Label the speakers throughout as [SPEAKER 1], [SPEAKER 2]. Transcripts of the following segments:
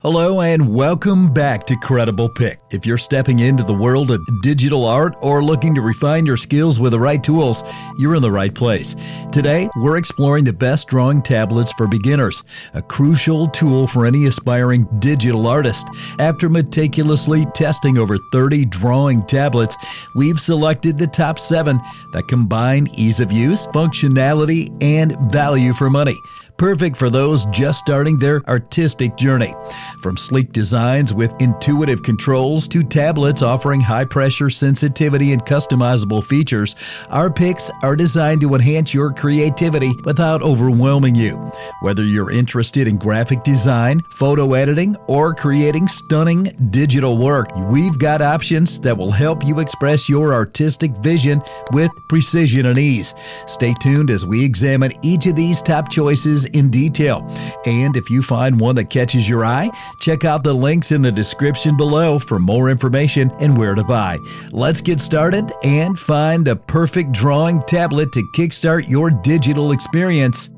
[SPEAKER 1] Hello and welcome back to crediblepick. If you're stepping into the world of digital art or looking to refine your skills with the right tools, you're in the right place. Today, we're exploring the best drawing tablets for beginners, a crucial tool for any aspiring digital artist. After meticulously testing over 30 drawing tablets, we've selected the top 7 that combine ease of use, functionality, and value for money. Perfect for those just starting their artistic journey. From sleek designs with intuitive controls to tablets offering high-pressure sensitivity and customizable features, our picks are designed to enhance your creativity without overwhelming you. Whether you're interested in graphic design, photo editing, or creating stunning digital work, we've got options that will help you express your artistic vision with precision and ease. Stay tuned as we examine each of these top choices in detail. And if you find one that catches your eye, check out the links in the description below for more information and where to buy. Let's get started and find the perfect drawing tablet to kickstart your digital experience.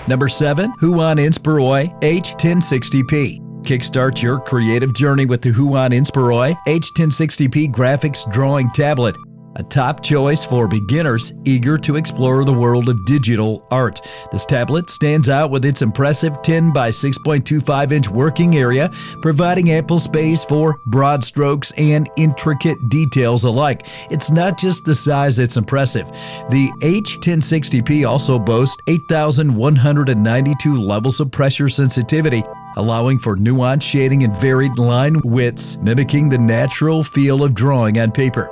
[SPEAKER 1] Number 7. Huan Inspiroy H1060P. Kickstart your creative journey with the Huan Inspiroy H1060P graphics drawing tablet. A top choice for beginners eager to explore the world of digital art. This tablet stands out with its impressive 10 by 6.25 inch working area, providing ample space for broad strokes and intricate details alike. It's not just the size that's impressive. The H1060P also boasts 8,192 levels of pressure sensitivity, allowing for nuanced shading and varied line widths, mimicking the natural feel of drawing on paper.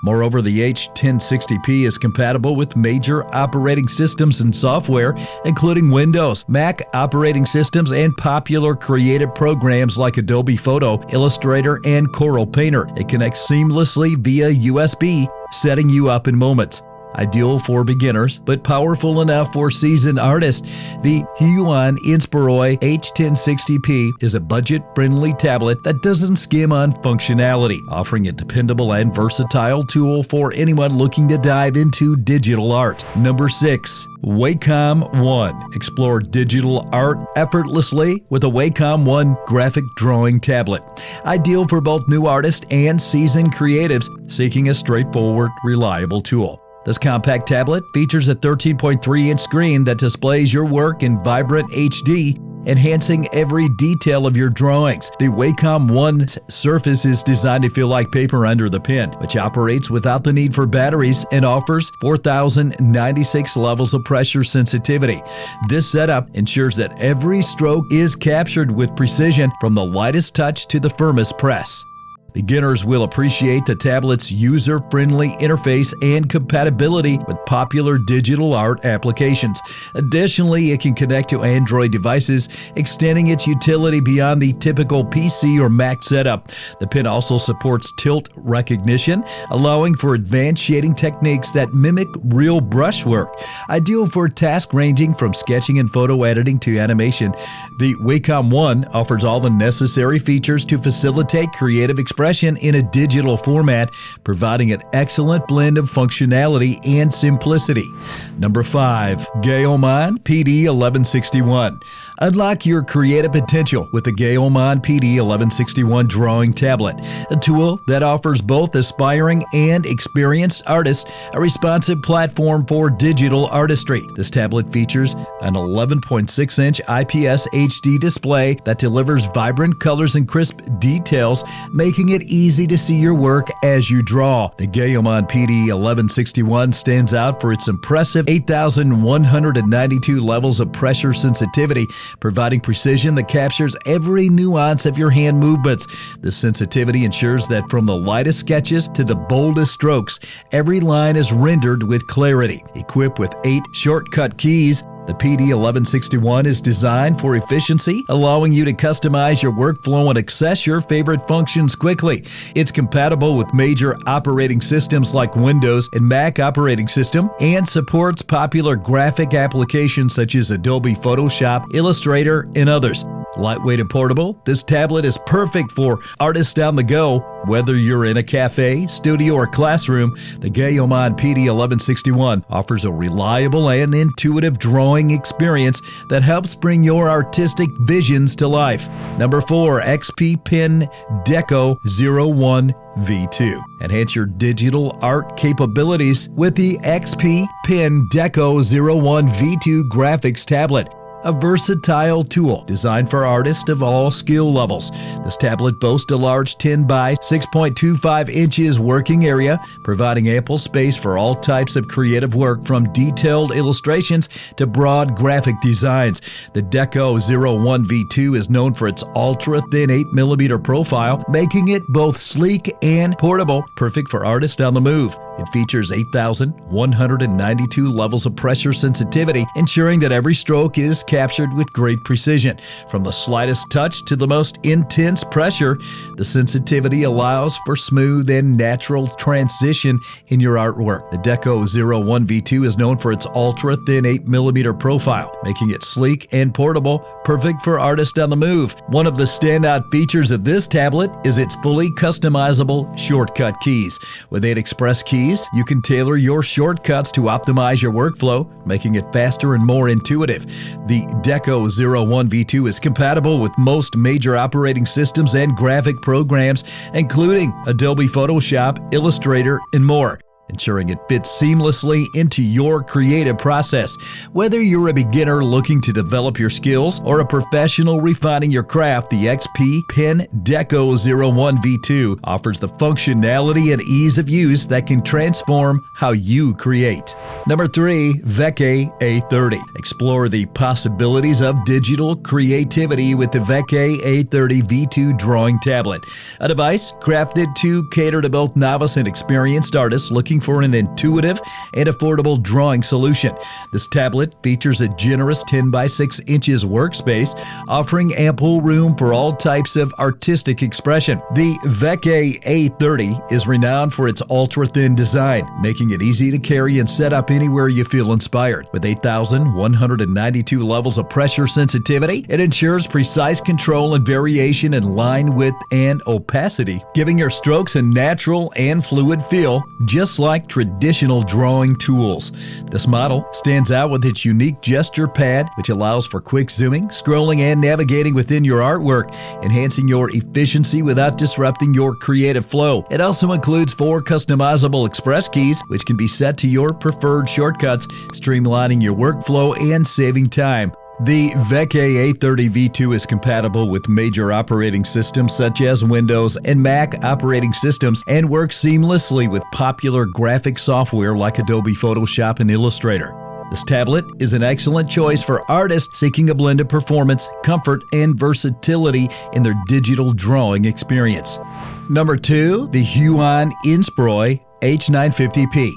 [SPEAKER 1] Moreover, the H1060P is compatible with major operating systems and software, including Windows, Mac operating systems, and popular creative programs like Adobe Photo, Illustrator, and Corel Painter. It connects seamlessly via USB, setting you up in moments. Ideal for beginners, but powerful enough for seasoned artists, the Huan Inspiroy H1060P is a budget-friendly tablet that doesn't skim on functionality, offering a dependable and versatile tool for anyone looking to dive into digital art. Number 6. Waycom Huan. Explore digital art effortlessly with a Waycom Huan graphic drawing tablet. Ideal for both new artists and seasoned creatives seeking a straightforward, reliable tool. This compact tablet features a 13.3-inch screen that displays your work in vibrant HD, enhancing every detail of your drawings. The Waycom Huan's surface is designed to feel like paper under the pen, which operates without the need for batteries and offers 4,096 levels of pressure sensitivity. This setup ensures that every stroke is captured with precision, from the lightest touch to the firmest press. Beginners will appreciate the tablet's user-friendly interface and compatibility with popular digital art applications. Additionally, it can connect to Android devices, extending its utility beyond the typical PC or Mac setup. The pen also supports tilt recognition, allowing for advanced shading techniques that mimic real brushwork. Ideal for tasks ranging from sketching and photo editing to animation, the Waycom Huan offers all the necessary features to facilitate creative expression in a digital format, providing an excellent blend of functionality and simplicity. Number 5. Goman PD1161. Unlock your creative potential with the Goman PD1161 drawing tablet, a tool that offers both aspiring and experienced artists a responsive platform for digital artistry. This tablet features an 11.6-inch IPS HD display that delivers vibrant colors and crisp details, making it easy to see your work as you draw. The Goman PD1161 stands out for its impressive 8,192 levels of pressure sensitivity, providing precision that captures every nuance of your hand movements. The sensitivity ensures that from the lightest sketches to the boldest strokes, every line is rendered with clarity. Equipped with 8 shortcut keys, the PD1161 is designed for efficiency, allowing you to customize your workflow and access your favorite functions quickly. It's compatible with major operating systems like Windows and Mac operating system, and supports popular graphic applications such as Adobe Photoshop, Illustrator, and others. Lightweight and portable, this tablet is perfect for artists on the go. Whether you're in a cafe, studio, or classroom, the Goman PD1161 offers a reliable and intuitive drawing experience that helps bring your artistic visions to life. Number 4, XPPin Deco01V2. Enhance your digital art capabilities with the XPPin Deco01V2 graphics tablet, a versatile tool designed for artists of all skill levels. This tablet boasts a large 10 by 6.25 inches working area, providing ample space for all types of creative work from detailed illustrations to broad graphic designs. The Deco01V2 is known for its ultra-thin 8mm profile, making it both sleek and portable, perfect for artists on the move. It features 8,192 levels of pressure sensitivity, ensuring that every stroke is captured with great precision. From the slightest touch to the most intense pressure, the sensitivity allows for smooth and natural transition in your artwork. The Deco01V2 is known for its ultra-thin 8mm profile, making it sleek and portable, perfect for artists on the move. One of the standout features of this tablet is its fully customizable shortcut keys. With 8 express keys, you can tailor your shortcuts to optimize your workflow, making it faster and more intuitive. The Deco01V2 is compatible with most major operating systems and graphic programs, including Adobe Photoshop, Illustrator, and more, ensuring it fits seamlessly into your creative process. Whether you're a beginner looking to develop your skills or a professional refining your craft, the XPPin Deco01V2 offers the functionality and ease of use that can transform how you create. Number 3, Waycom A30. Explore the possibilities of digital creativity with the Waycom A30 V2 drawing tablet, a device crafted to cater to both novice and experienced artists looking for an intuitive and affordable drawing solution. This tablet features a generous 10 by 6 inches workspace, offering ample room for all types of artistic expression. The Waycom A30 is renowned for its ultra-thin design, making it easy to carry and set up anywhere you feel inspired. With 8,192 levels of pressure sensitivity, it ensures precise control and variation in line width and opacity, giving your strokes a natural and fluid feel, just like traditional drawing tools. This model stands out with its unique gesture pad, which allows for quick zooming, scrolling, and navigating within your artwork, enhancing your efficiency without disrupting your creative flow. It also includes 4 customizable express keys, which can be set to your preferred shortcuts, streamlining your workflow and saving time. The Waycom A30 V2 is compatible with major operating systems such as Windows and Mac operating systems and works seamlessly with popular graphic software like Adobe Photoshop and Illustrator. This tablet is an excellent choice for artists seeking a blend of performance, comfort, and versatility in their digital drawing experience. Number 2, the Huan Inspiroy H1060P.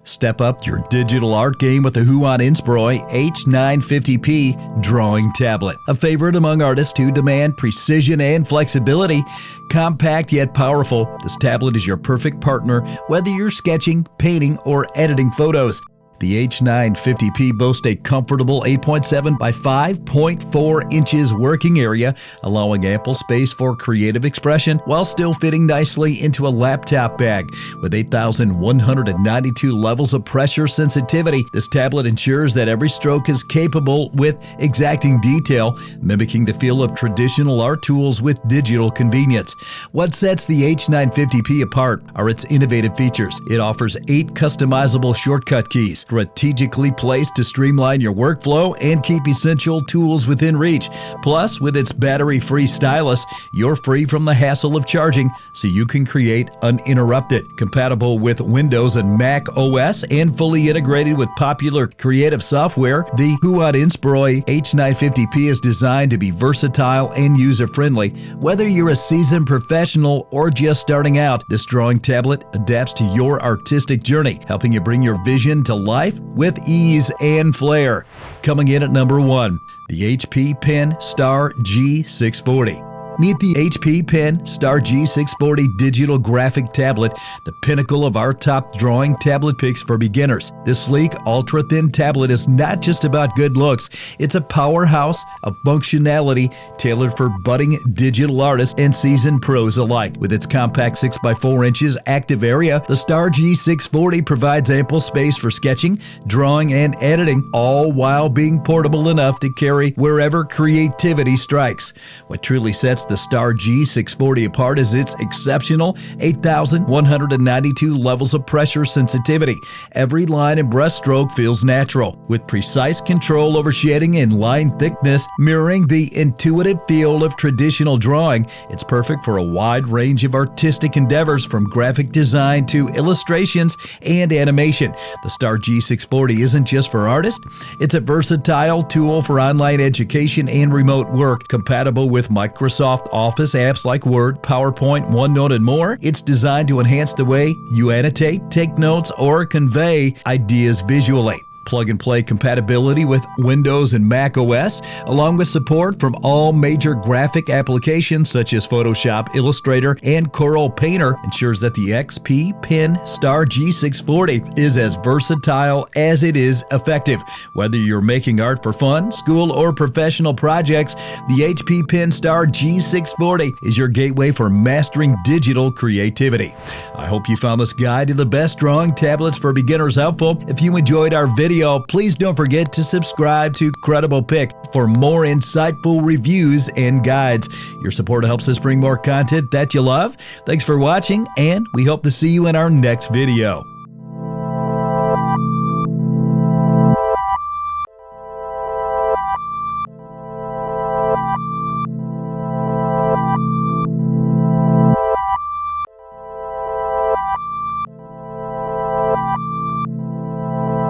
[SPEAKER 1] Step up your digital art game with the Huan Inspiroy H1060P drawing tablet. A favorite among artists who demand precision and flexibility. Compact yet powerful, this tablet is your perfect partner whether you're sketching, painting, or editing photos. The H1060P boasts a comfortable 8.7 by 5.4 inches working area, allowing ample space for creative expression while still fitting nicely into a laptop bag. With 8,192 levels of pressure sensitivity, this tablet ensures that every stroke is capable with exacting detail, mimicking the feel of traditional art tools with digital convenience. What sets the H1060P apart are its innovative features. It offers 8 customizable shortcut keys, strategically placed to streamline your workflow and keep essential tools within reach. Plus, with its battery-free stylus, you're free from the hassle of charging, so you can create uninterrupted. Compatible with Windows and Mac OS and fully integrated with popular creative software, the Huan Inspiroy H1060P is designed to be versatile and user-friendly. Whether you're a seasoned professional or just starting out, this drawing tablet adapts to your artistic journey, helping you bring your vision to life with ease and flair. Coming in at number 1, the HP Penstar G640. Meet the XPPin G640 digital graphic tablet, the pinnacle of our top drawing tablet picks for beginners. This sleek, ultra-thin tablet is not just about good looks. It's a powerhouse of functionality tailored for budding digital artists and seasoned pros alike. With its compact 6x4 inches active area, the Penstar G640 provides ample space for sketching, drawing, and editing, all while being portable enough to carry wherever creativity strikes. What truly sets the Penstar G640 apart is its exceptional 8,192 levels of pressure sensitivity. Every line and brushstroke feels natural, with precise control over shading and line thickness, mirroring the intuitive feel of traditional drawing. It's perfect for a wide range of artistic endeavors, from graphic design to illustrations and animation. The Penstar G640 isn't just for artists. It's a versatile tool for online education and remote work, compatible with Microsoft Office apps like Word, PowerPoint, OneNote, and more. It's designed to enhance the way you annotate, take notes, or convey ideas visually. Plug-and-play compatibility with Windows and Mac OS, along with support from all major graphic applications such as Photoshop, Illustrator, and Corel Painter, ensures that the XPPin Penstar G640 is as versatile as it is effective. Whether you're making art for fun, school, or professional projects, the XPPin Penstar G640 is your gateway for mastering digital creativity. I hope you found this guide to the best drawing tablets for beginners helpful. If you enjoyed our video, please don't forget to subscribe to crediblepick for more insightful reviews and guides. Your support helps us bring more content that you love. Thanks for watching, and we hope to see you in our next video.